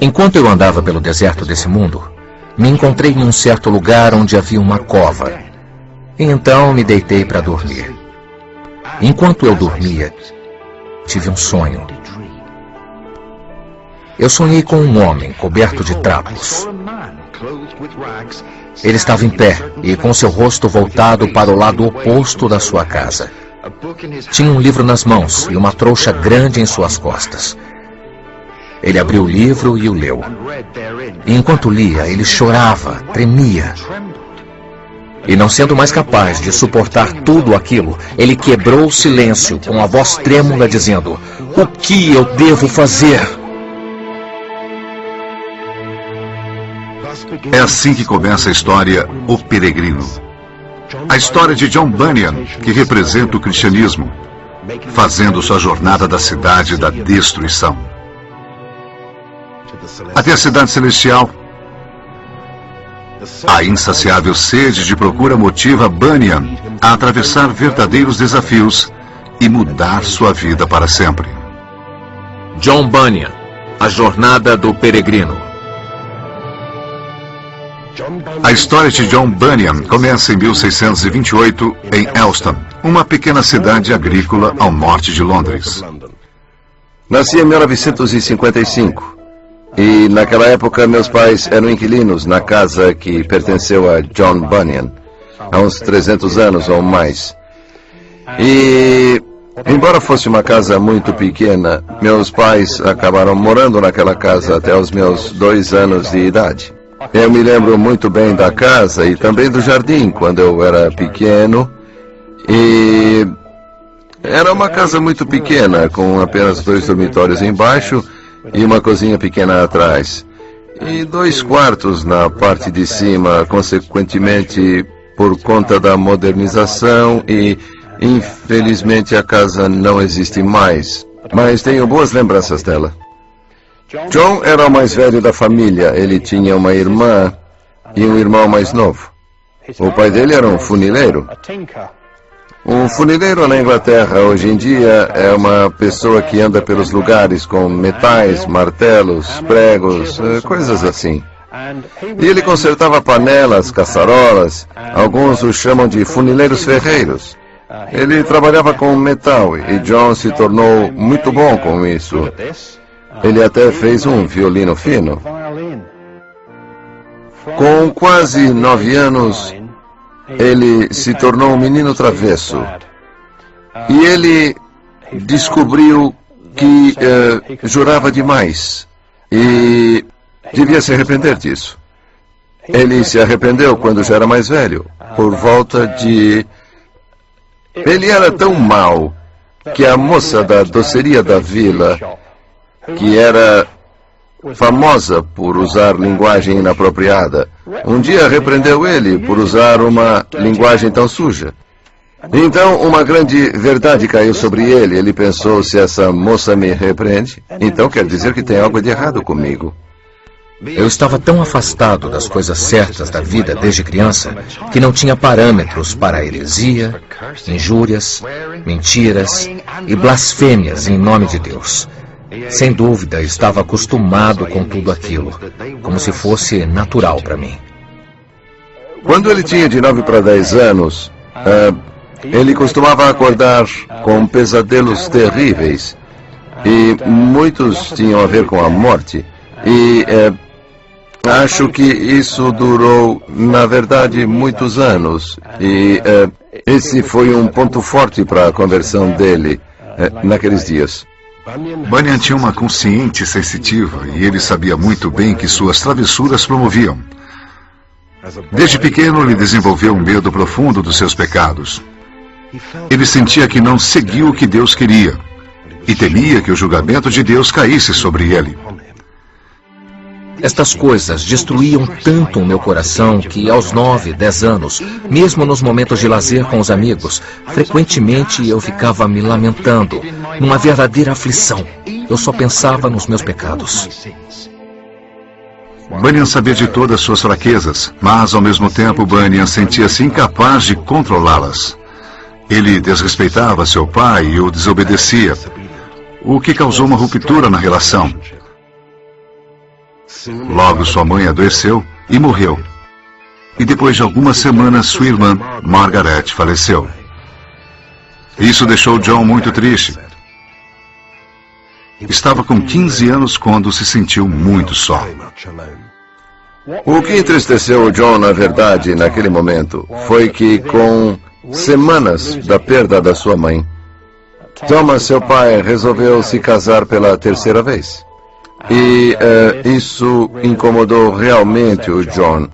Enquanto eu andava pelo deserto desse mundo, me encontrei em um certo lugar onde havia uma cova. E então me deitei para dormir. Enquanto eu dormia, tive um sonho. Eu sonhei com um homem coberto de trapos. Ele estava em pé e com seu rosto voltado para o lado oposto da sua casa. Tinha um livro nas mãos e uma trouxa grande em suas costas. Ele abriu o livro e o leu. E enquanto lia, ele chorava, tremia. E não sendo mais capaz de suportar tudo aquilo, ele quebrou o silêncio com a voz trêmula dizendo: "O que eu devo fazer?" É assim que começa a história O Peregrino. A história de John Bunyan, que representa o cristianismo, fazendo sua jornada da cidade da destruição até a cidade celestial. A insaciável sede de procura motiva Bunyan a atravessar verdadeiros desafios e mudar sua vida para sempre. John Bunyan, a jornada do peregrino. A história de John Bunyan começa em 1628 em Elston, uma pequena cidade agrícola ao norte de Londres. Nasci em 1955 e naquela época meus pais eram inquilinos na casa que pertenceu a John Bunyan, há uns 300 anos ou mais. E, embora fosse uma casa muito pequena, meus pais acabaram morando naquela casa até os meus 2 anos de idade. Eu me lembro muito bem da casa e também do jardim quando eu era pequeno. E era uma casa muito pequena, com apenas 2 dormitórios embaixo e uma cozinha pequena atrás. E 2 quartos na parte de cima, consequentemente, por conta da modernização e, infelizmente, a casa não existe mais. Mas tenho boas lembranças dela. John era o mais velho da família. Ele tinha uma irmã e um irmão mais novo. O pai dele era um funileiro. Um funileiro na Inglaterra hoje em dia é uma pessoa que anda pelos lugares com metais, martelos, pregos, coisas assim. E ele consertava panelas, caçarolas. Alguns o chamam de funileiros ferreiros. Ele trabalhava com metal e John se tornou muito bom com isso. Ele até fez um violino fino. Com quase 9 anos, ele se tornou um menino travesso. E ele descobriu que jurava demais. E devia se arrepender disso. Ele se arrependeu quando já era mais velho, por volta de... Ele era tão mau que a moça da doceria da vila, que era famosa por usar linguagem inapropriada, um dia repreendeu ele por usar uma linguagem tão suja. Então, uma grande verdade caiu sobre ele. Ele pensou: se essa moça me repreende, então quer dizer que tem algo de errado comigo. Eu estava tão afastado das coisas certas da vida desde criança que não tinha parâmetros para heresia, injúrias, mentiras e blasfêmias em nome de Deus. Sem dúvida, estava acostumado com tudo aquilo, como se fosse natural para mim. Quando ele tinha de 9 para 10 anos, ele costumava acordar com pesadelos terríveis, e muitos tinham a ver com a morte. E acho que isso durou, na verdade, muitos anos. E esse foi um ponto forte para a conversão dele naqueles dias. Bunyan tinha uma consciência sensitiva e ele sabia muito bem que suas travessuras promoviam. Desde pequeno, ele desenvolveu um medo profundo dos seus pecados. Ele sentia que não seguiu o que Deus queria e temia que o julgamento de Deus caísse sobre ele. Estas coisas destruíam tanto o meu coração que, aos 9, 10 anos, mesmo nos momentos de lazer com os amigos, frequentemente eu ficava me lamentando, numa verdadeira aflição. Eu só pensava nos meus pecados. Bunyan sabia de todas suas fraquezas, mas ao mesmo tempo Bunyan sentia-se incapaz de controlá-las. Ele desrespeitava seu pai e o desobedecia, o que causou uma ruptura na relação. Logo sua mãe adoeceu e morreu. E depois de algumas semanas, sua irmã, Margaret, faleceu. Isso deixou John muito triste. Estava com 15 anos quando se sentiu muito só. O que entristeceu o John, na verdade, naquele momento, foi que, com semanas da perda da sua mãe, Thomas, seu pai, resolveu se casar pela terceira vez. E isso incomodou realmente o John.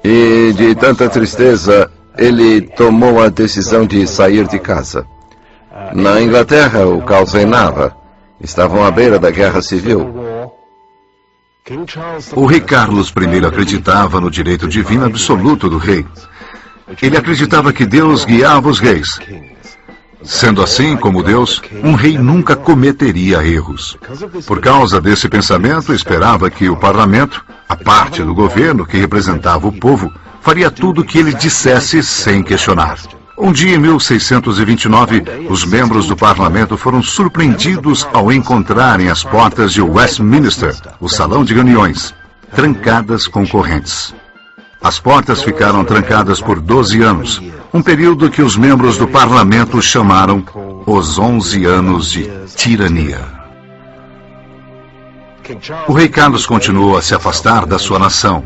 E, de tanta tristeza, ele tomou a decisão de sair de casa. Na Inglaterra, o caos reinava. Estavam à beira da guerra civil. O rei Carlos I acreditava no direito divino absoluto do rei. Ele acreditava que Deus guiava os reis. Sendo assim, como Deus, um rei nunca cometeria erros. Por causa desse pensamento, esperava que o parlamento, a parte do governo que representava o povo, faria tudo o que ele dissesse sem questionar. Um dia, em 1629, os membros do parlamento foram surpreendidos ao encontrarem as portas de Westminster, o salão de reuniões, trancadas com correntes. As portas ficaram trancadas por 12 anos, um período que os membros do parlamento chamaram os 11 anos de tirania. O rei Carlos continuou a se afastar da sua nação,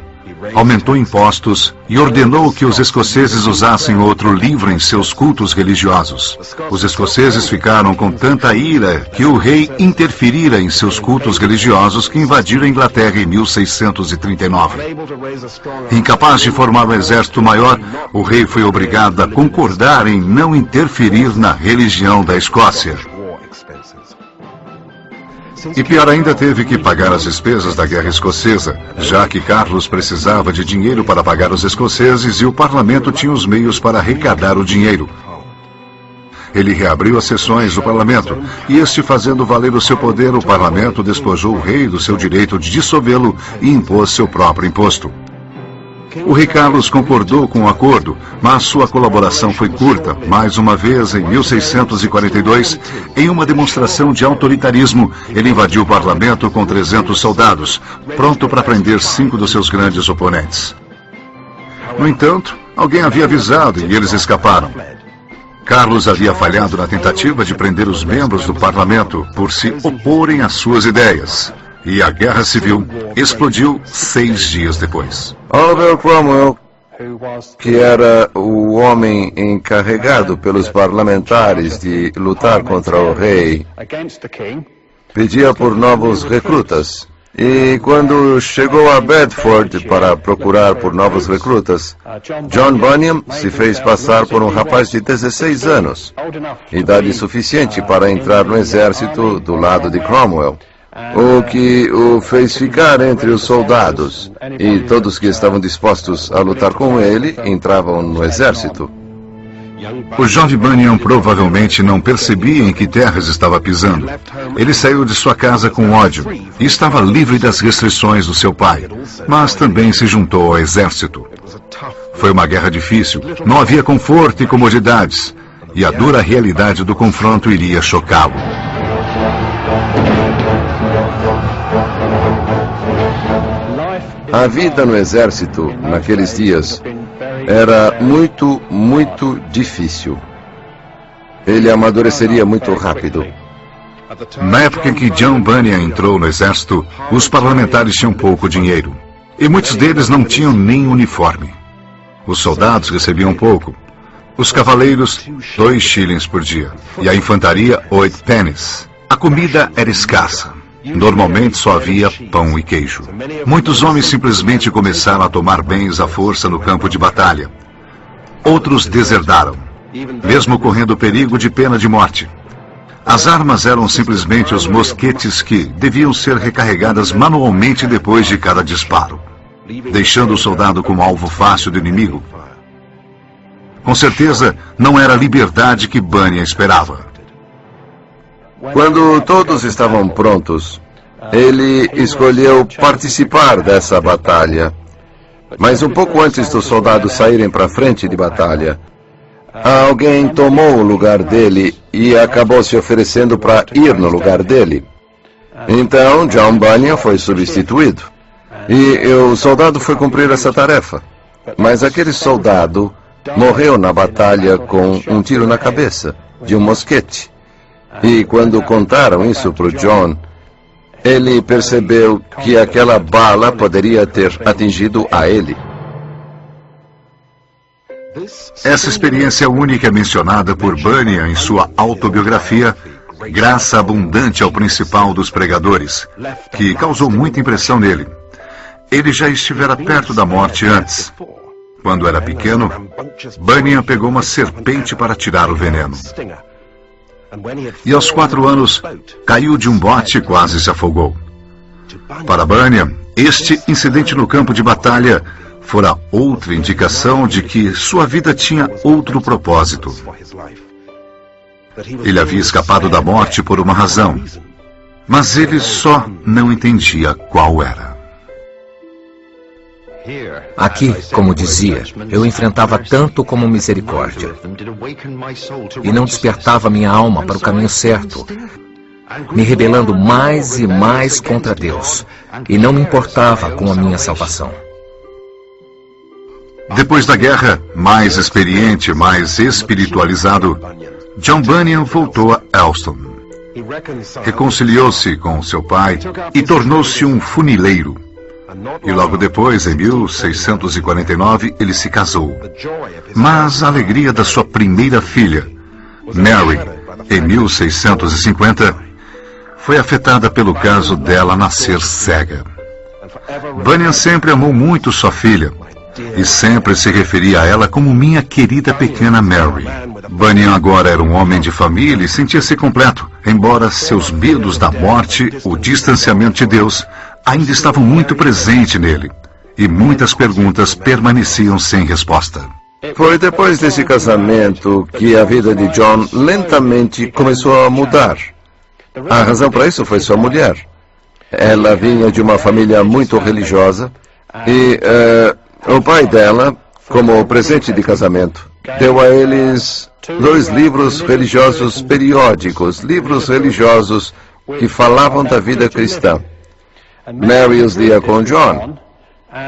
aumentou impostos e ordenou que os escoceses usassem outro livro em seus cultos religiosos. Os escoceses ficaram com tanta ira que o rei interferira em seus cultos religiosos que invadiram a Inglaterra em 1639. Incapaz de formar um exército maior, o rei foi obrigado a concordar em não interferir na religião da Escócia. E pior ainda, teve que pagar as despesas da guerra escocesa, já que Carlos precisava de dinheiro para pagar os escoceses e o parlamento tinha os meios para arrecadar o dinheiro. Ele reabriu as sessões do parlamento, e este, fazendo valer o seu poder, o parlamento despojou o rei do seu direito de dissolvê-lo e impôs seu próprio imposto. O rei Carlos concordou com o acordo, mas sua colaboração foi curta. Mais uma vez, em 1642, em uma demonstração de autoritarismo, ele invadiu o parlamento com 300 soldados, pronto para prender 5 dos seus grandes oponentes. No entanto, alguém havia avisado e eles escaparam. Carlos havia falhado na tentativa de prender os membros do parlamento por se oporem às suas ideias. E a guerra civil explodiu 6 dias depois. Oliver Cromwell, que era o homem encarregado pelos parlamentares de lutar contra o rei, pedia por novos recrutas. E quando chegou a Bedford para procurar por novos recrutas, John Bunyan se fez passar por um rapaz de 16 anos, idade suficiente para entrar no exército do lado de Cromwell. O que o fez ficar entre os soldados, e todos que estavam dispostos a lutar com ele entravam no exército. O jovem Bunyan provavelmente não percebia em que terras estava pisando. Ele saiu de sua casa com ódio e estava livre das restrições do seu pai, mas também se juntou ao exército. Foi uma guerra difícil, não havia conforto e comodidades, e a dura realidade do confronto iria chocá-lo. A vida no exército, naqueles dias, era muito difícil. Ele amadureceria muito rápido. Na época em que John Bunyan entrou no exército, os parlamentares tinham pouco dinheiro. E muitos deles não tinham nem uniforme. Os soldados recebiam pouco. Os cavaleiros, 2 shillings por dia. E a infantaria, 8 pennies. A comida era escassa. Normalmente só havia pão e queijo. Muitos homens simplesmente começaram a tomar bens à força no campo de batalha. Outros deserdaram, mesmo correndo perigo de pena de morte. As armas eram simplesmente os mosquetes que deviam ser recarregadas manualmente depois de cada disparo, deixando o soldado como alvo fácil do inimigo. Com certeza, não era a liberdade que Bunyan esperava. Quando todos estavam prontos, ele escolheu participar dessa batalha. Mas um pouco antes dos soldados saírem para a frente de batalha, alguém tomou o lugar dele e acabou se oferecendo para ir no lugar dele. Então, John Bunyan foi substituído. E o soldado foi cumprir essa tarefa. Mas aquele soldado morreu na batalha com um tiro na cabeça, de um mosquete. E quando contaram isso para o John, ele percebeu que aquela bala poderia ter atingido a ele. Essa experiência única é mencionada por Bunyan em sua autobiografia, Graça Abundante ao Principal dos Pregadores, que causou muita impressão nele. Ele já estivera perto da morte antes. Quando era pequeno, Bunyan pegou uma serpente para tirar o veneno. E aos 4 anos, caiu de um bote e quase se afogou. Para Bunyan, este incidente no campo de batalha fora outra indicação de que sua vida tinha outro propósito. Ele havia escapado da morte por uma razão, mas ele só não entendia qual era. Aqui, como dizia, eu enfrentava tanto como misericórdia. E não despertava minha alma para o caminho certo, me rebelando mais e mais contra Deus. E não me importava com a minha salvação. Depois da guerra, mais experiente, mais espiritualizado, John Bunyan voltou a Elston. Reconciliou-se com seu pai e tornou-se um funileiro. E logo depois, em 1649, ele se casou. Mas a alegria da sua primeira filha, Mary, em 1650, foi afetada pelo caso dela nascer cega. Bunyan sempre amou muito sua filha e sempre se referia a ela como minha querida pequena Mary. Bunyan agora era um homem de família e sentia-se completo, embora seus medos da morte, o distanciamento de Deus, ainda estavam muito presentes nele, e muitas perguntas permaneciam sem resposta. Foi depois desse casamento que a vida de John lentamente começou a mudar. A razão para isso foi sua mulher. Ela vinha de uma família muito religiosa e o pai dela, como presente de casamento, deu a eles 2 livros religiosos periódicos, livros religiosos que falavam da vida cristã. Mary os lia com John,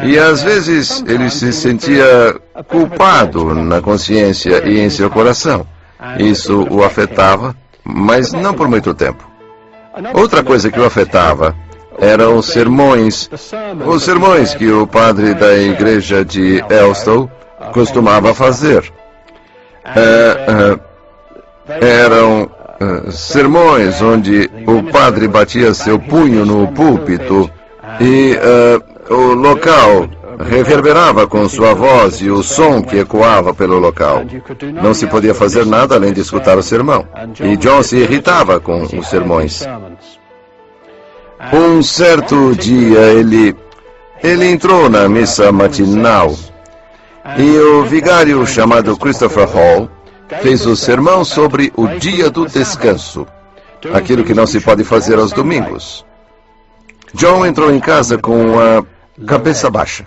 e às vezes ele se sentia culpado na consciência e em seu coração. Isso o afetava, mas não por muito tempo. Outra coisa que o afetava eram os sermões que o padre da igreja de Elston costumava fazer. Eram sermões onde o padre batia seu punho no púlpito e o local reverberava com sua voz e o som que ecoava pelo local. Não se podia fazer nada além de escutar o sermão. E John se irritava com os sermões. Um certo dia ele entrou na missa matinal e o vigário chamado Christopher Hall fez o sermão sobre o dia do descanso, aquilo que não se pode fazer aos domingos. John entrou em casa com a cabeça baixa,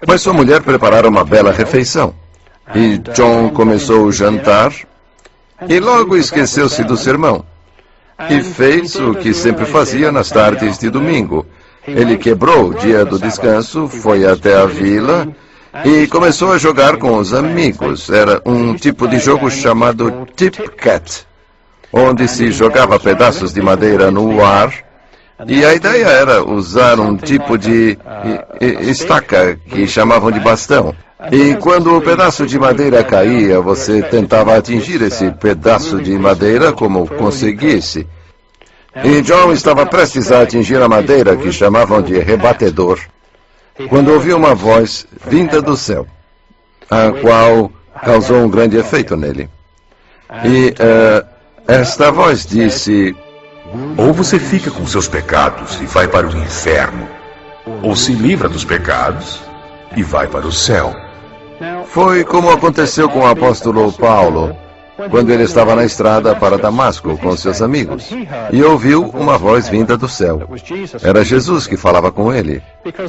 mas sua mulher preparara uma bela refeição. E John começou o jantar e logo esqueceu-se do sermão. E fez o que sempre fazia nas tardes de domingo. Ele quebrou o dia do descanso, foi até a vila e começou a jogar com os amigos. Era um tipo de jogo chamado Tip Cat, onde se jogava pedaços de madeira no ar. E a ideia era usar um tipo de estaca que chamavam de bastão. E quando o pedaço de madeira caía, você tentava atingir esse pedaço de madeira como conseguisse. E John estava prestes a atingir a madeira que chamavam de rebatedor, quando ouviu uma voz vinda do céu, a qual causou um grande efeito nele. E esta voz disse: ou você fica com seus pecados e vai para o inferno, ou se livra dos pecados e vai para o céu. Foi como aconteceu com o apóstolo Paulo, quando ele estava na estrada para Damasco com seus amigos, e ouviu uma voz vinda do céu. Era Jesus que falava com ele,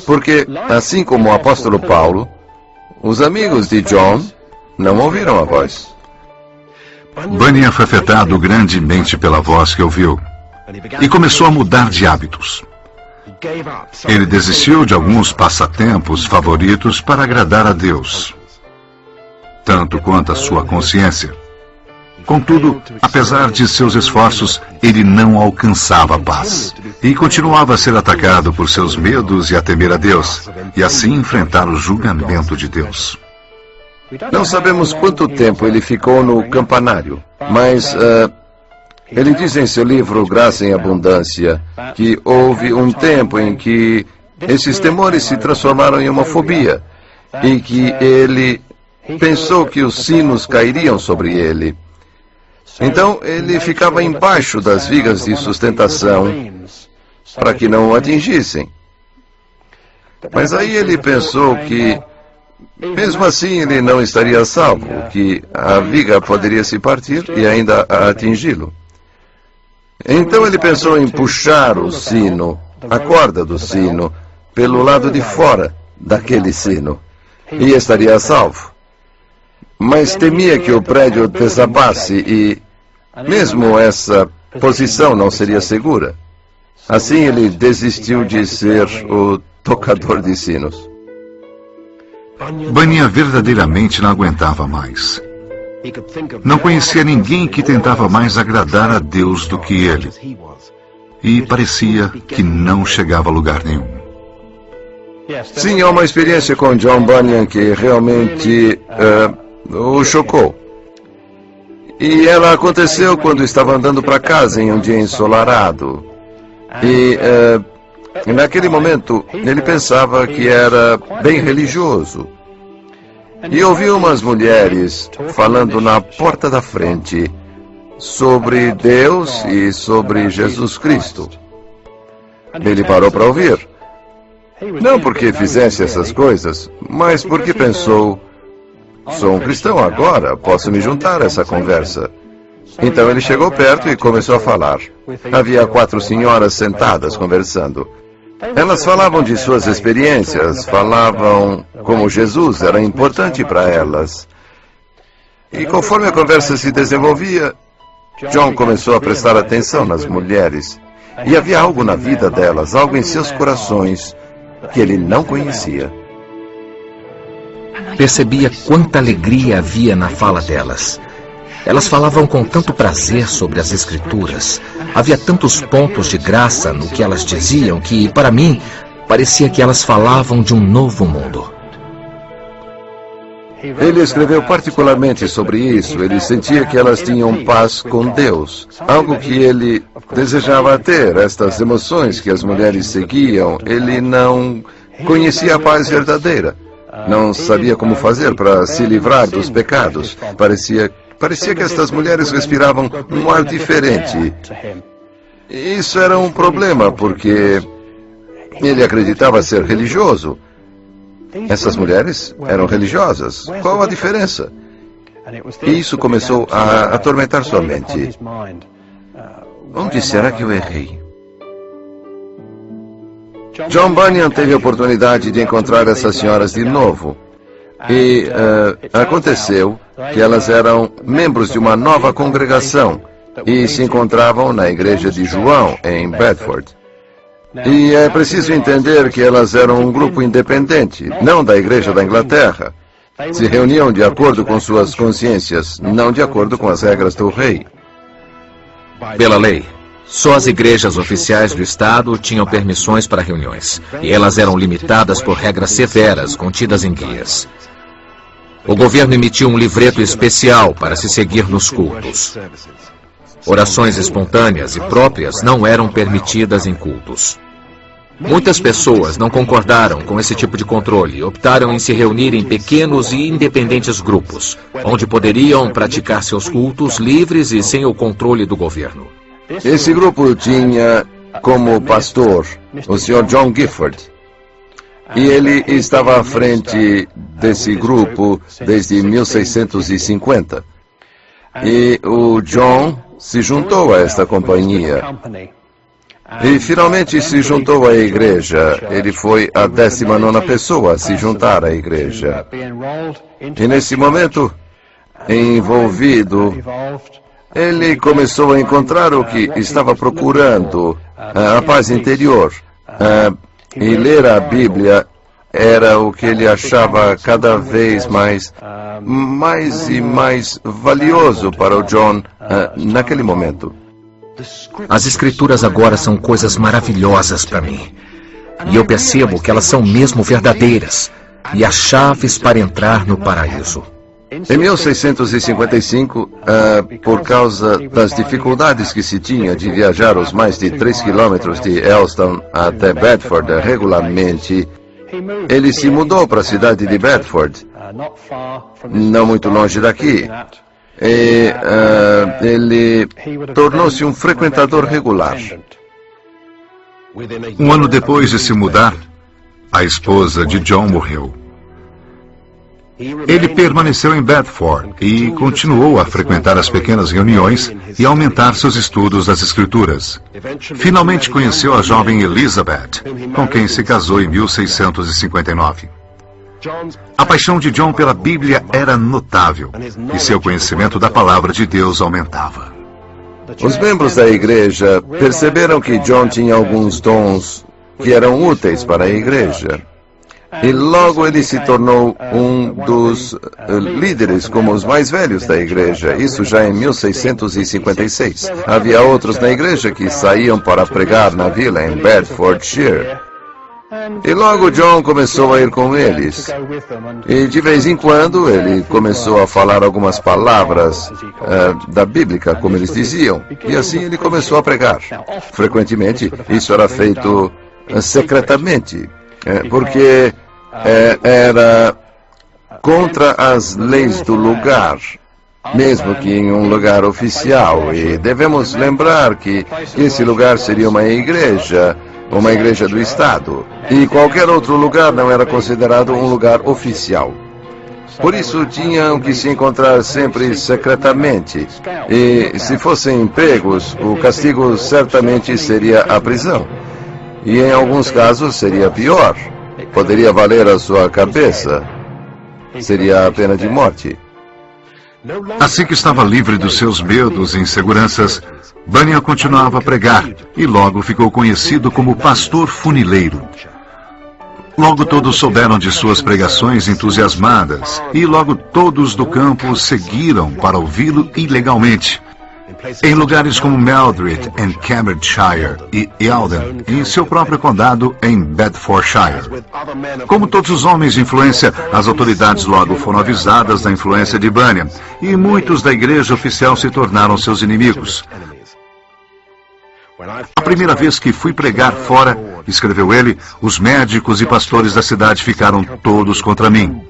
porque, assim como o apóstolo Paulo, os amigos de John não ouviram a voz. Bunyan foi afetado grandemente pela voz que ouviu e começou a mudar de hábitos. Ele desistiu de alguns passatempos favoritos para agradar a Deus, tanto quanto a sua consciência. Contudo, apesar de seus esforços, ele não alcançava a paz e continuava a ser atacado por seus medos e a temer a Deus, e assim enfrentar o julgamento de Deus. Não sabemos quanto tempo ele ficou no campanário, mas ele diz em seu livro Graça em Abundância que houve um tempo em que esses temores se transformaram em uma fobia e que ele pensou que os sinos cairiam sobre ele. Então ele ficava embaixo das vigas de sustentação para que não o atingissem. Mas aí ele pensou que, mesmo assim, ele não estaria salvo, que a viga poderia se partir e ainda atingi-lo. Então ele pensou em puxar o sino, a corda do sino, pelo lado de fora daquele sino, e estaria salvo. Mas temia que o prédio desabasse e, mesmo essa posição não seria segura. Assim ele desistiu de ser o tocador de sinos. Bunyan verdadeiramente não aguentava mais. Não conhecia ninguém que tentava mais agradar a Deus do que ele. E parecia que não chegava a lugar nenhum. Sim, há uma experiência com John Bunyan que realmente o chocou. E ela aconteceu quando estava andando para casa em um dia ensolarado. E naquele momento ele pensava que era bem religioso. E ouviu umas mulheres falando na porta da frente sobre Deus e sobre Jesus Cristo. Ele parou para ouvir. Não porque fizesse essas coisas, mas porque pensou: sou um cristão agora, posso me juntar a essa conversa. Então ele chegou perto e começou a falar. Havia 4 senhoras sentadas conversando. Elas falavam de suas experiências, falavam como Jesus era importante para elas. E conforme a conversa se desenvolvia, John começou a prestar atenção nas mulheres. E havia algo na vida delas, algo em seus corações, que ele não conhecia. Percebia quanta alegria havia na fala delas. Elas falavam com tanto prazer sobre as Escrituras. Havia tantos pontos de graça no que elas diziam que, para mim, parecia que elas falavam de um novo mundo. Ele escreveu particularmente sobre isso. Ele sentia que elas tinham paz com Deus, algo que ele desejava ter, estas emoções que as mulheres seguiam. Ele não conhecia a paz verdadeira. Não sabia como fazer para se livrar dos pecados. Parecia que estas mulheres respiravam um ar diferente. Isso era um problema, porque ele acreditava ser religioso. Essas mulheres eram religiosas. Qual a diferença? E isso começou a atormentar sua mente. Onde será que eu errei? John Bunyan teve a oportunidade de encontrar essas senhoras de novo. E aconteceu que elas eram membros de uma nova congregação e se encontravam na igreja de João, em Bedford. E é preciso entender que elas eram um grupo independente, não da igreja da Inglaterra. Se reuniam de acordo com suas consciências, não de acordo com as regras do rei. Pela lei, só as igrejas oficiais do Estado tinham permissões para reuniões, e elas eram limitadas por regras severas contidas em guias. O governo emitiu um livreto especial para se seguir nos cultos. Orações espontâneas e próprias não eram permitidas em cultos. Muitas pessoas não concordaram com esse tipo de controle e optaram em se reunir em pequenos e independentes grupos, onde poderiam praticar seus cultos livres e sem o controle do governo. Esse grupo tinha como pastor o Sr. John Gifford. E ele estava à frente desse grupo desde 1650. E o John se juntou a esta companhia. E finalmente se juntou à igreja. Ele foi a 19ª pessoa a se juntar à igreja. E nesse momento, envolvido, ele começou a encontrar o que estava procurando, a paz interior, E ler a Bíblia era o que ele achava cada vez mais e mais valioso para o John naquele momento. As Escrituras agora são coisas maravilhosas para mim. E eu percebo que elas são mesmo verdadeiras e as chaves para entrar no paraíso. Em 1655, por causa das dificuldades que se tinha de viajar os mais de 3 quilômetros de Elstown até Bedford regularmente, ele se mudou para a cidade de Bedford, não muito longe daqui. E ele tornou-se um frequentador regular. Um ano depois de se mudar, a esposa de John morreu. Ele permaneceu em Bedford e continuou a frequentar as pequenas reuniões e aumentar seus estudos das Escrituras. Finalmente conheceu a jovem Elizabeth, com quem se casou em 1659. A paixão de John pela Bíblia era notável e seu conhecimento da palavra de Deus aumentava. Os membros da igreja perceberam que John tinha alguns dons que eram úteis para a igreja. E logo ele se tornou um dos líderes como os mais velhos da igreja, isso já em 1656. Havia outros na igreja que saíam para pregar na vila em Bedfordshire. E logo John começou a ir com eles. E de vez em quando ele começou a falar algumas palavras da Bíblia, como eles diziam. E assim ele começou a pregar. Frequentemente isso era feito secretamente, porque era contra as leis do lugar, mesmo que em um lugar oficial. E devemos lembrar que esse lugar seria uma igreja do Estado, e qualquer outro lugar não era considerado um lugar oficial. Por isso tinham que se encontrar sempre secretamente, e se fossem pegos, o castigo certamente seria a prisão. E em alguns casos seria pior, poderia valer a sua cabeça, seria a pena de morte. Assim que estava livre dos seus medos e inseguranças, Bunyan continuava a pregar e logo ficou conhecido como pastor funileiro. Logo todos souberam de suas pregações entusiasmadas e logo todos do campo seguiram para ouvi-lo ilegalmente. Em lugares como Meldred, em Cambridgeshire, e Eldon, em seu próprio condado, em Bedfordshire. Como todos os homens de influência, as autoridades logo foram avisadas da influência de Bunyan, e muitos da igreja oficial se tornaram seus inimigos. A primeira vez que fui pregar fora, escreveu ele, os médicos e pastores da cidade ficaram todos contra mim.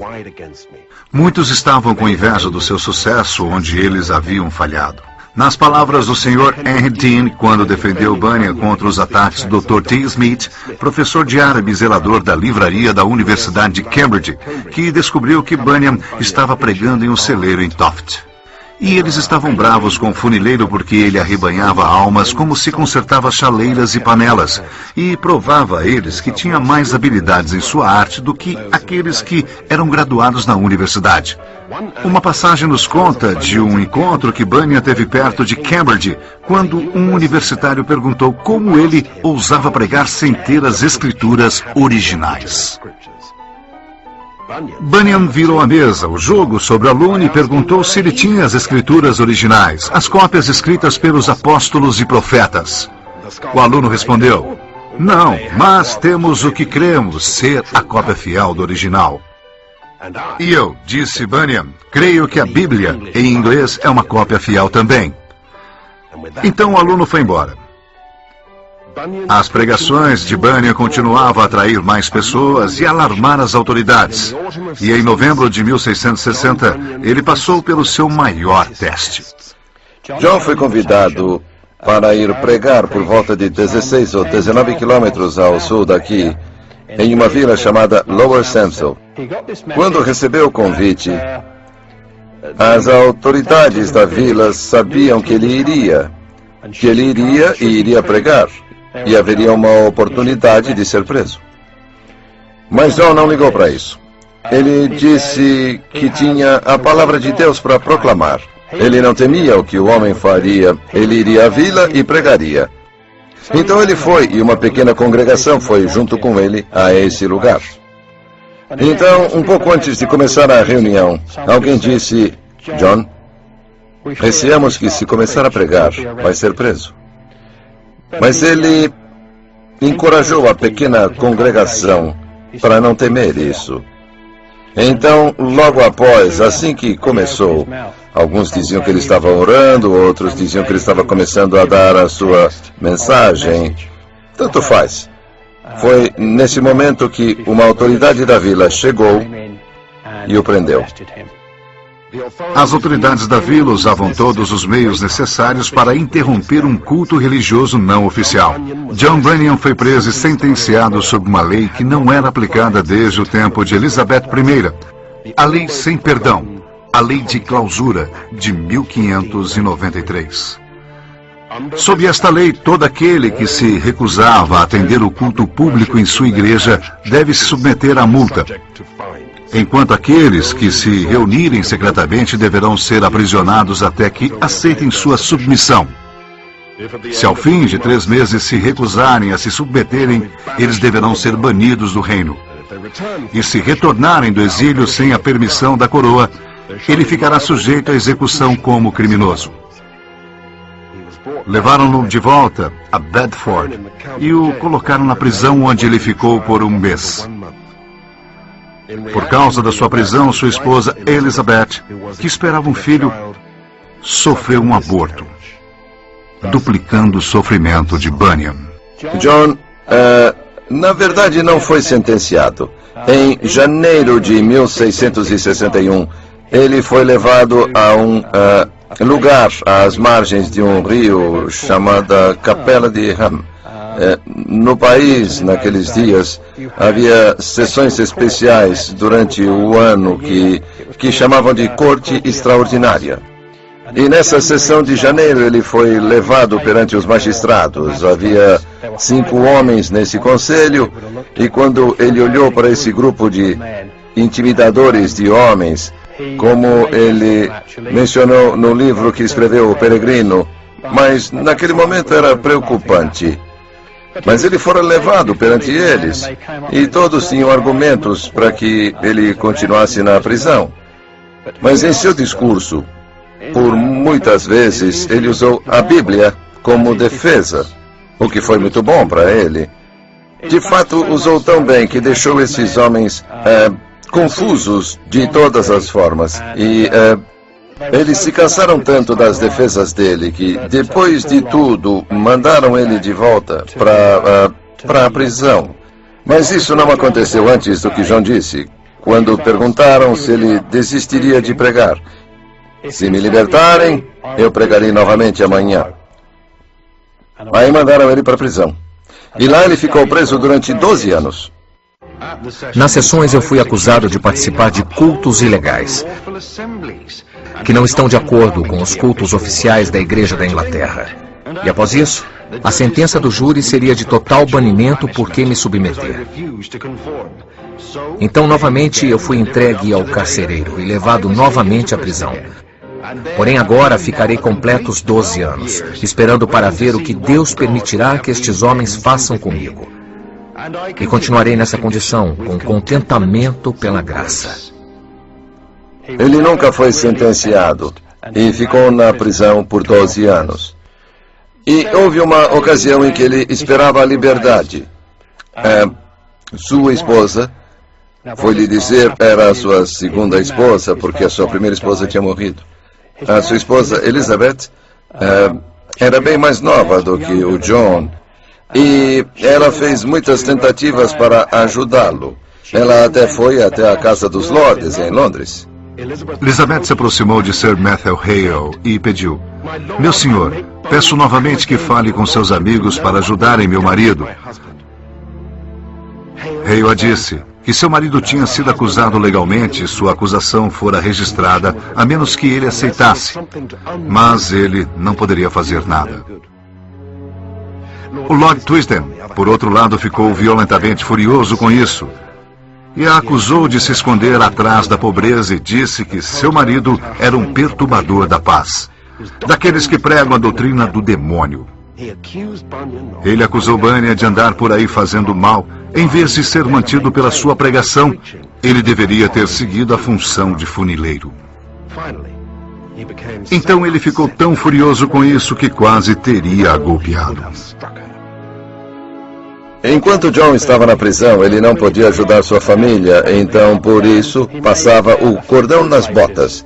Muitos estavam com inveja do seu sucesso, onde eles haviam falhado. Nas palavras do Sr. Henry Dean, quando defendeu Bunyan contra os ataques do Dr. T. Smith, professor de árabe e zelador da livraria da Universidade de Cambridge, que descobriu que Bunyan estava pregando em um celeiro em Toft. E eles estavam bravos com o funileiro porque ele arrebanhava almas como se consertava chaleiras e panelas, e provava a eles que tinha mais habilidades em sua arte do que aqueles que eram graduados na universidade. Uma passagem nos conta de um encontro que Bunyan teve perto de Cambridge, quando um universitário perguntou como ele ousava pregar sem ter as escrituras originais. Bunyan virou a mesa, o jogo sobre o aluno, e perguntou se ele tinha as escrituras originais, as cópias escritas pelos apóstolos e profetas. O aluno respondeu, não, mas temos o que cremos ser a cópia fiel do original. E eu, disse Bunyan, creio que a Bíblia, em inglês, é uma cópia fiel também. Então o aluno foi embora. As pregações de Bunyan continuavam a atrair mais pessoas e alarmar as autoridades. E em novembro de 1660, ele passou pelo seu maior teste. John foi convidado para ir pregar por volta de 16 ou 19 quilômetros ao sul daqui, em uma vila chamada Lower Sampson. Quando recebeu o convite, as autoridades da vila sabiam que ele iria e iria pregar. E haveria uma oportunidade de ser preso. Mas John não ligou para isso. Ele disse que tinha a palavra de Deus para proclamar. Ele não temia o que o homem faria. Ele iria à vila e pregaria. Então ele foi, e uma pequena congregação foi junto com ele a esse lugar. Então, um pouco antes de começar a reunião, alguém disse: John, receamos que se começar a pregar, vai ser preso. Mas ele encorajou a pequena congregação para não temer isso. Então, logo após, assim que começou, alguns diziam que ele estava orando, outros diziam que ele estava começando a dar a sua mensagem. Tanto faz. Foi nesse momento que uma autoridade da vila chegou e o prendeu. As autoridades da vila usavam todos os meios necessários para interromper um culto religioso não oficial. John Bunyan foi preso e sentenciado sob uma lei que não era aplicada desde o tempo de Elizabeth I, a Lei Sem Perdão, a Lei de Clausura de 1593. Sob esta lei, todo aquele que se recusava a atender o culto público em sua igreja deve se submeter à multa, enquanto aqueles que se reunirem secretamente deverão ser aprisionados até que aceitem sua submissão. Se ao fim de 3 meses se recusarem a se submeterem, eles deverão ser banidos do reino. E se retornarem do exílio sem a permissão da coroa, ele ficará sujeito à execução como criminoso. Levaram-no de volta a Bedford e o colocaram na prisão, onde ele ficou por 1 mês. Por causa da sua prisão, sua esposa Elizabeth, que esperava um filho, sofreu um aborto, duplicando o sofrimento de Bunyan. John, na verdade, não foi sentenciado. Em janeiro de 1661, ele foi levado a um lugar às margens de um rio chamada Capela de Ham. No país, naqueles dias, havia sessões especiais durante o ano que chamavam de Corte Extraordinária. E nessa sessão de janeiro ele foi levado perante os magistrados. Havia 5 homens nesse conselho, e quando ele olhou para esse grupo de intimidadores de homens, como ele mencionou no livro que escreveu, O Peregrino, mas naquele momento era preocupante. Mas ele fora levado perante eles, e todos tinham argumentos para que ele continuasse na prisão. Mas em seu discurso, por muitas vezes, ele usou a Bíblia como defesa, o que foi muito bom para ele. De fato, usou tão bem que deixou esses homens confusos de todas as formas. E eles se cansaram tanto das defesas dele que, depois de tudo, mandaram ele de volta para a prisão. Mas isso não aconteceu antes do que John disse, quando perguntaram se ele desistiria de pregar. Se me libertarem, eu pregarei novamente amanhã. Aí mandaram ele para a prisão. E lá ele ficou preso durante 12 anos. Nas sessões eu fui acusado de participar de cultos ilegais, que não estão de acordo com os cultos oficiais da Igreja da Inglaterra. E após isso, a sentença do júri seria de total banimento por que me submeter. Então, novamente, eu fui entregue ao carcereiro e levado novamente à prisão. Porém, agora ficarei completos 12 anos, esperando para ver o que Deus permitirá que estes homens façam comigo. E continuarei nessa condição, com contentamento pela graça. Ele nunca foi sentenciado e ficou na prisão por 12 anos. E houve uma ocasião em que ele esperava a liberdade. Sua esposa foi lhe dizer, era a sua segunda esposa, porque a sua primeira esposa tinha morrido. A sua esposa, Elizabeth, era bem mais nova do que o John, e ela fez muitas tentativas para ajudá-lo. Ela até foi até a Casa dos Lordes, em Londres. Elizabeth se aproximou de Sir Matthew Hale e pediu: "Meu senhor, peço novamente que fale com seus amigos para ajudarem meu marido." Hale a disse que seu marido tinha sido acusado legalmente e sua acusação fora registrada, a menos que ele aceitasse. Mas ele não poderia fazer nada. O Lord Twisden, por outro lado, ficou violentamente furioso com isso e a acusou de se esconder atrás da pobreza e disse que seu marido era um perturbador da paz, daqueles que pregam a doutrina do demônio. Ele acusou Bunyan de andar por aí fazendo mal. Em vez de ser mantido pela sua pregação, ele deveria ter seguido a função de funileiro. Então ele ficou tão furioso com isso que quase teria a golpeado. Enquanto John estava na prisão, ele não podia ajudar sua família, então por isso passava o cordão nas botas.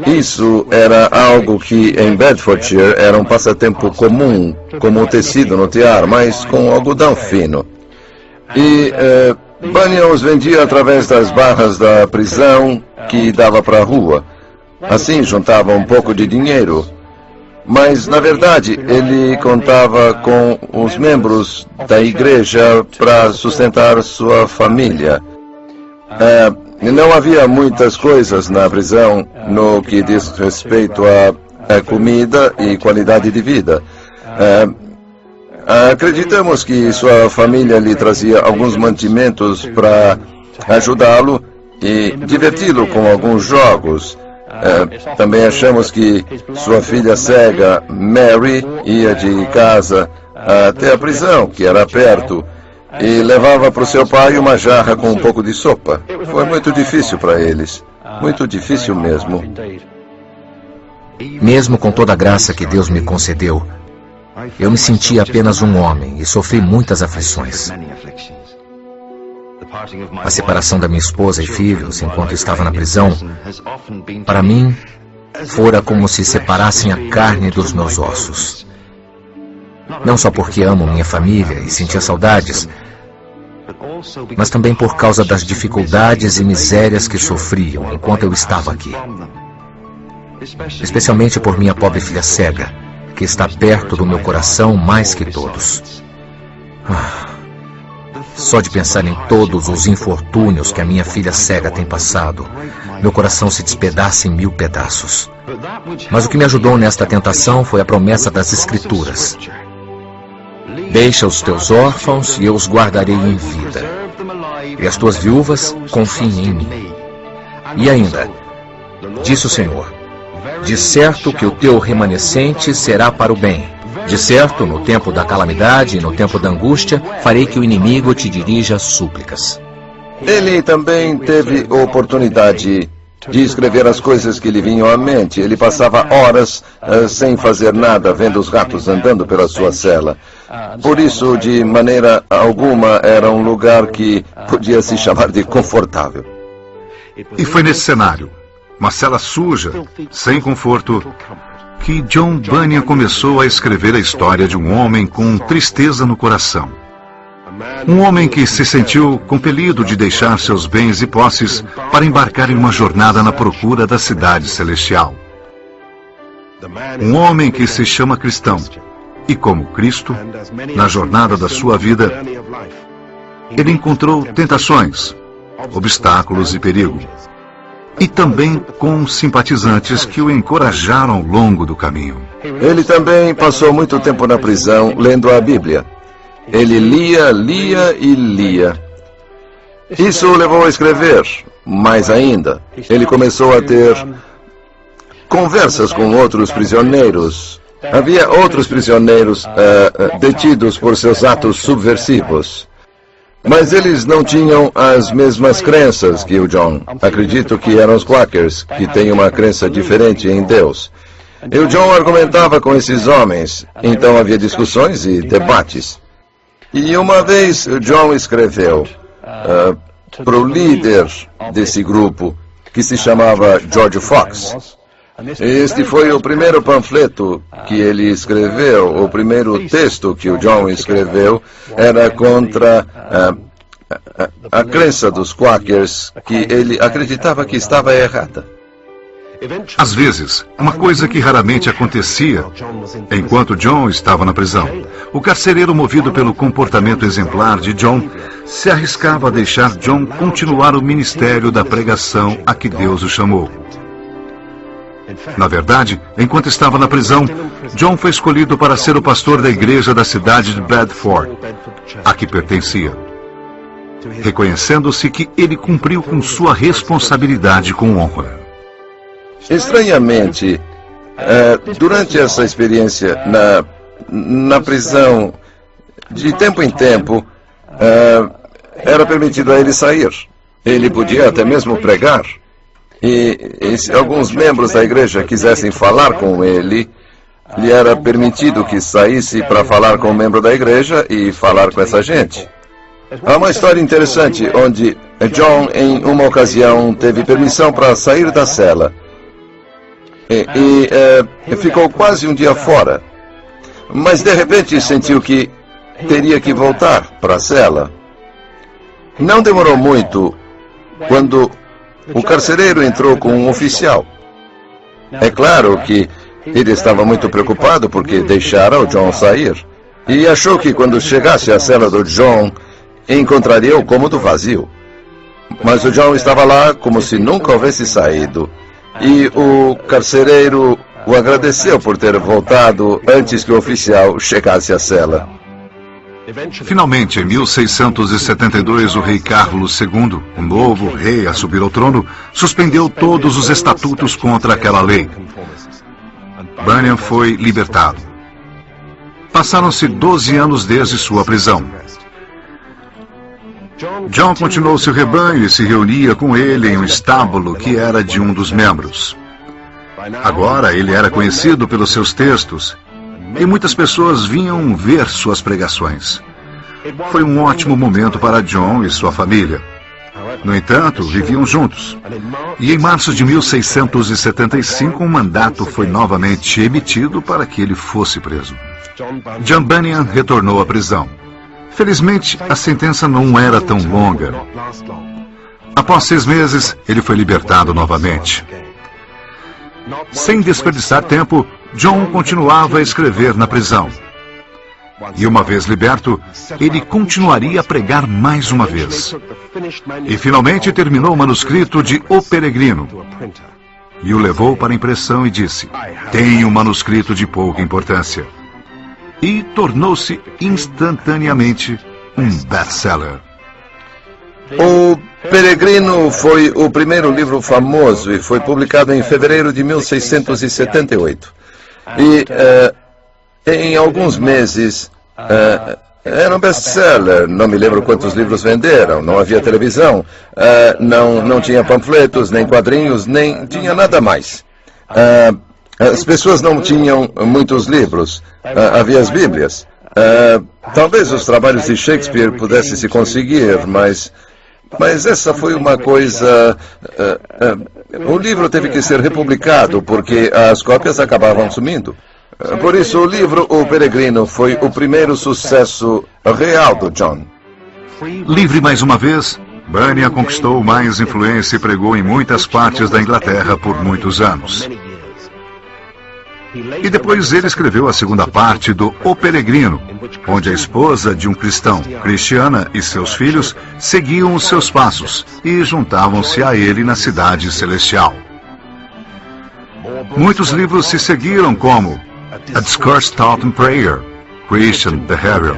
Isso era algo que em Bedfordshire era um passatempo comum, como o tecido no tear, mas com algodão fino. E Bunyan os vendia através das barras da prisão que dava para a rua. Assim juntava um pouco de dinheiro. Mas, na verdade, ele contava com os membros da igreja para sustentar sua família. Não havia muitas coisas na prisão no que diz respeito a comida e qualidade de vida. Acreditamos que sua família lhe trazia alguns mantimentos para ajudá-lo e diverti-lo com alguns jogos. Também achamos que sua filha cega, Mary, ia de casa até a prisão, que era perto, e levava para o seu pai uma jarra com um pouco de sopa. Foi muito difícil para eles. Muito difícil mesmo. Mesmo com toda a graça que Deus me concedeu, eu me sentia apenas um homem e sofri muitas aflições. A separação da minha esposa e filhos enquanto estava na prisão, para mim, fora como se separassem a carne dos meus ossos. Não só porque amo minha família e sentia saudades, mas também por causa das dificuldades e misérias que sofriam enquanto eu estava aqui. Especialmente por minha pobre filha cega, que está perto do meu coração mais que todos. Só de pensar em todos os infortúnios que a minha filha cega tem passado, meu coração se despedaça em 1000 pedaços. Mas o que me ajudou nesta tentação foi a promessa das Escrituras. Deixa os teus órfãos e eu os guardarei em vida. E as tuas viúvas confiem em mim. E ainda, disse o Senhor, de certo que o teu remanescente será para o bem. De certo, no tempo da calamidade e no tempo da angústia, farei que o inimigo te dirija súplicas. Ele também teve oportunidade de escrever as coisas que lhe vinham à mente. Ele passava horas sem fazer nada, vendo os ratos andando pela sua cela. Por isso, de maneira alguma, era um lugar que podia se chamar de confortável. E foi nesse cenário, uma cela suja, sem conforto, que John Bunyan começou a escrever a história de um homem com tristeza no coração. Um homem que se sentiu compelido de deixar seus bens e posses para embarcar em uma jornada na procura da cidade celestial. Um homem que se chama cristão e, como Cristo, na jornada da sua vida, ele encontrou tentações, obstáculos e perigo. E também com simpatizantes que o encorajaram ao longo do caminho. Ele também passou muito tempo na prisão lendo a Bíblia. Ele lia e lia. Isso o levou a escrever. Mais ainda, ele começou a ter conversas com outros prisioneiros. Havia outros prisioneiros detidos por seus atos subversivos. Mas eles não tinham as mesmas crenças que o John. Acredito que eram os Quakers, que têm uma crença diferente em Deus. E o John argumentava com esses homens, então havia discussões e debates. E uma vez o John escreveu para o líder desse grupo, que se chamava George Fox. Este foi o primeiro panfleto que ele escreveu. O primeiro texto que o John escreveu era contra a crença dos Quakers, que ele acreditava que estava errada. Às vezes, uma coisa que raramente acontecia enquanto John estava na prisão, o carcereiro, movido pelo comportamento exemplar de John, se arriscava a deixar John continuar o ministério da pregação a que Deus o chamou. Na verdade, enquanto estava na prisão, John foi escolhido para ser o pastor da igreja da cidade de Bedford, a que pertencia, reconhecendo-se que ele cumpriu com sua responsabilidade com honra. Estranhamente, durante essa experiência na prisão, de tempo em tempo, era permitido a ele sair. Ele podia até mesmo pregar. E se alguns membros da igreja quisessem falar com ele, lhe era permitido que saísse para falar com um membro da igreja e falar com essa gente. Há uma história interessante onde John, em uma ocasião, teve permissão para sair da cela. E ficou quase um dia fora. Mas, de repente, sentiu que teria que voltar para a cela. Não demorou muito quando o carcereiro entrou com um oficial. É claro que ele estava muito preocupado porque deixara o John sair. E achou que quando chegasse à cela do John, encontraria o cômodo vazio. Mas o John estava lá como se nunca houvesse saído. E o carcereiro o agradeceu por ter voltado antes que o oficial chegasse à cela. Finalmente, em 1672, o rei Carlos II, o novo rei a subir ao trono, suspendeu todos os estatutos contra aquela lei. Bunyan foi libertado. Passaram-se 12 anos desde sua prisão. John continuou seu rebanho e se reunia com ele em um estábulo que era de um dos membros. Agora ele era conhecido pelos seus textos e muitas pessoas vinham ver suas pregações. Foi um ótimo momento para John e sua família. No entanto, viviam juntos. E em março de 1675, um mandato foi novamente emitido para que ele fosse preso. John Bunyan retornou à prisão. Felizmente, a sentença não era tão longa. Após 6 meses, ele foi libertado novamente. Sem desperdiçar tempo, John continuava a escrever na prisão. E uma vez liberto, ele continuaria a pregar mais uma vez. E finalmente terminou o manuscrito de O Peregrino. E o levou para a impressão e disse: "Tenho um manuscrito de pouca importância." E tornou-se instantaneamente um best-seller. O Peregrino foi o primeiro livro famoso e foi publicado em fevereiro de 1678. E em alguns meses era um best-seller. Não me lembro quantos livros venderam. Não havia televisão, não tinha panfletos, nem quadrinhos, nem tinha nada mais. As pessoas não tinham muitos livros. Havia as Bíblias. Talvez os trabalhos de Shakespeare pudessem se conseguir, mas essa foi uma coisa... o livro teve que ser republicado porque as cópias acabavam sumindo. Por isso, o livro O Peregrino foi o primeiro sucesso real do John. Livre mais uma vez, Bunyan conquistou mais influência e pregou em muitas partes da Inglaterra por muitos anos. E depois ele escreveu a segunda parte do O Peregrino, onde a esposa de um cristão, Cristiana, e seus filhos seguiam os seus passos e juntavam-se a ele na cidade celestial. Muitos livros se seguiram, como A Discourse Taught in Prayer, Christian Behavior,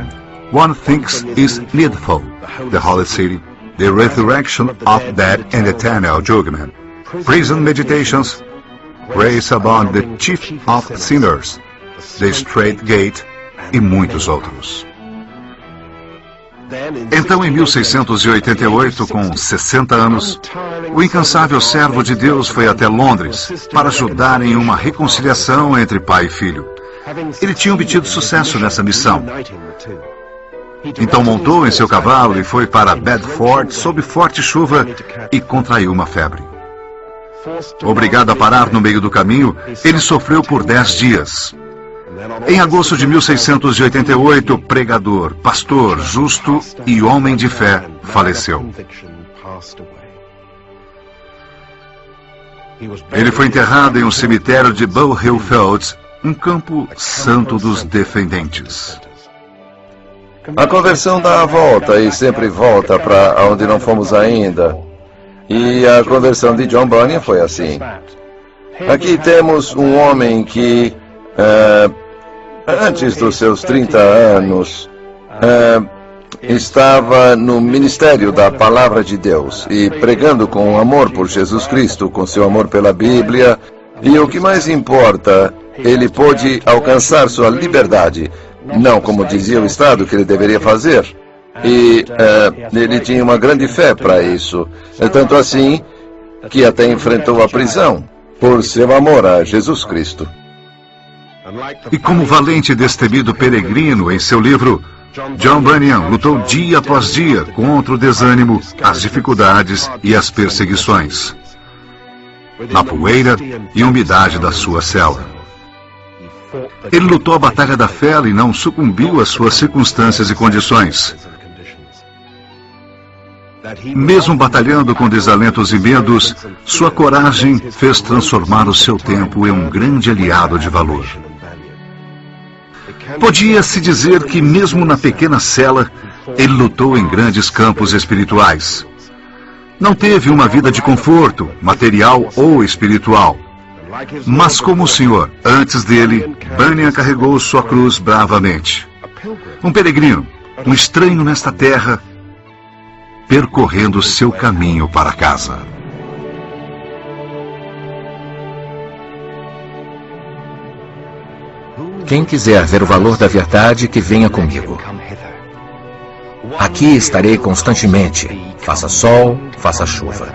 One Thinks is Needful, The Holy City, The Resurrection of Dead and Eternal Judgment, Prison Meditations, Grace Upon the Chief of Sinners, The Straight Gate e muitos outros. Então, em 1688, com 60 anos, o incansável servo de Deus foi até Londres para ajudar em uma reconciliação entre pai e filho. Ele tinha obtido sucesso nessa missão. Então montou em seu cavalo e foi para Bedford sob forte chuva e contraiu uma febre. Obrigado a parar no meio do caminho, ele sofreu por 10 dias. Em agosto de 1688, pregador, pastor, justo e homem de fé, faleceu. Ele foi enterrado em um cemitério de Bow Hill Fields, um campo santo dos defendentes. A conversão dá a volta e sempre volta para onde não fomos ainda. E a conversão de John Bunyan foi assim. Aqui temos um homem que, antes dos seus 30 anos, estava no ministério da Palavra de Deus e pregando com amor por Jesus Cristo, com seu amor pela Bíblia, E o que mais importa, ele pôde alcançar sua liberdade, não como dizia o Estado que ele deveria fazer. E ele tinha uma grande fé para isso. Tanto assim que até enfrentou a prisão por seu amor a Jesus Cristo. E como valente e destemido peregrino em seu livro, John Bunyan lutou dia após dia contra o desânimo, as dificuldades e as perseguições, na poeira e umidade da sua cela. Ele lutou a batalha da fé e não sucumbiu às suas circunstâncias e condições. Mesmo batalhando com desalentos e medos, sua coragem fez transformar o seu tempo em um grande aliado de valor. Podia-se dizer que, mesmo na pequena cela, ele lutou em grandes campos espirituais. Não teve uma vida de conforto, material ou espiritual. Mas como o Senhor, antes dele, Bunyan carregou sua cruz bravamente. Um peregrino, um estranho nesta terra, percorrendo seu caminho para casa. Quem quiser ver o valor da verdade, que venha comigo. Aqui estarei constantemente, faça sol, faça chuva.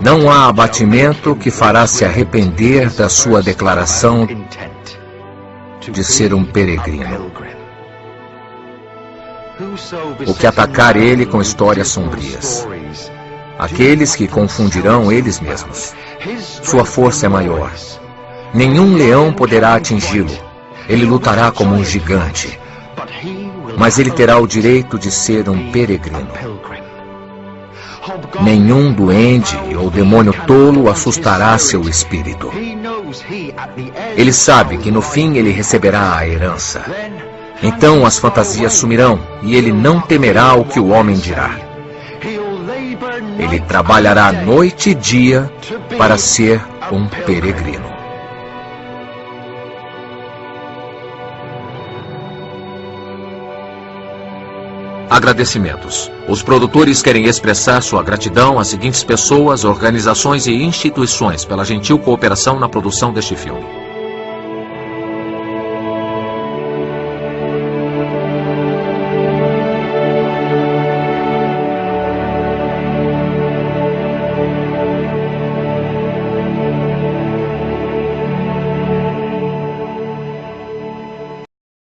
Não há abatimento que fará se arrepender da sua declaração de ser um peregrino. O que atacar ele com histórias sombrias. Aqueles que confundirão eles mesmos. Sua força é maior. Nenhum leão poderá atingi-lo. Ele lutará como um gigante. Mas ele terá o direito de ser um peregrino. Nenhum duende ou demônio tolo assustará seu espírito. Ele sabe que no fim ele receberá a herança. Então as fantasias sumirão e ele não temerá o que o homem dirá. Ele trabalhará noite e dia para ser um peregrino. Agradecimentos. Os produtores querem expressar sua gratidão às seguintes pessoas, organizações e instituições pela gentil cooperação na produção deste filme.